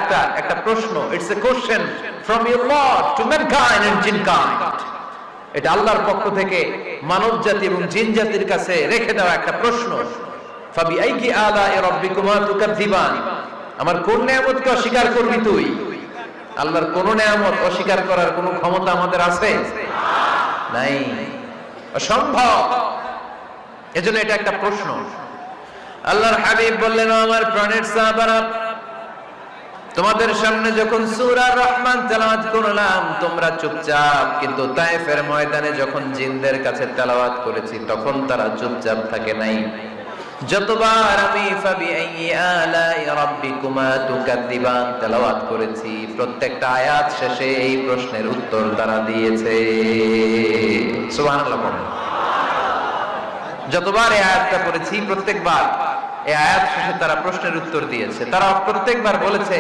আয়াতটা একটা প্রশ্ন, it's a question from your Lord to mankind and jinnkind. এটা আল্লাহর পক্ষ থেকে মানব জাতি এবং জিন জাতির কাছে রেখে দেওয়া একটা প্রশ্ন। ফাবিআইয়ি আলাই রাব্বিকুমা তুকাযযিবান, আমার কোন নিয়ামতকে অস্বীকার করবি তুই? আল্লাহর কোন নিয়ামত অস্বীকার করার কোন ক্ষমতা আমাদের আছে? নাই, অসম্ভব। এজন্য এটা একটা প্রশ্ন। আল্লাহর হাবিব বললেন, আমার প্রাণের সাহাবারা, তোমাদের সামনে যখন সূরা রহমান তেলাওয়াত করলাম তোমরা চুপচাপ, কিন্তু তায়েফের ময়দানে যখন জিনদের কাছে তেলাওয়াত করেছি তখন তারা চুপচাপ থাকে নাই। যতবার আমি ফাবিআইয়ি আলাই রাব্বিকুমা তুকাযযিবান তেলাওয়াত করেছি, প্রত্যেকটা আয়াত শেষে এই প্রশ্নের উত্তর তারা দিয়েছে। সুবহানাল্লাহ। যতবার এই আয়াতটা পড়েছি প্রত্যেকবার এই আয়াত শেষে তারা প্রশ্নের উত্তর দিয়েছে। তারা প্রত্যেকবার বলেছে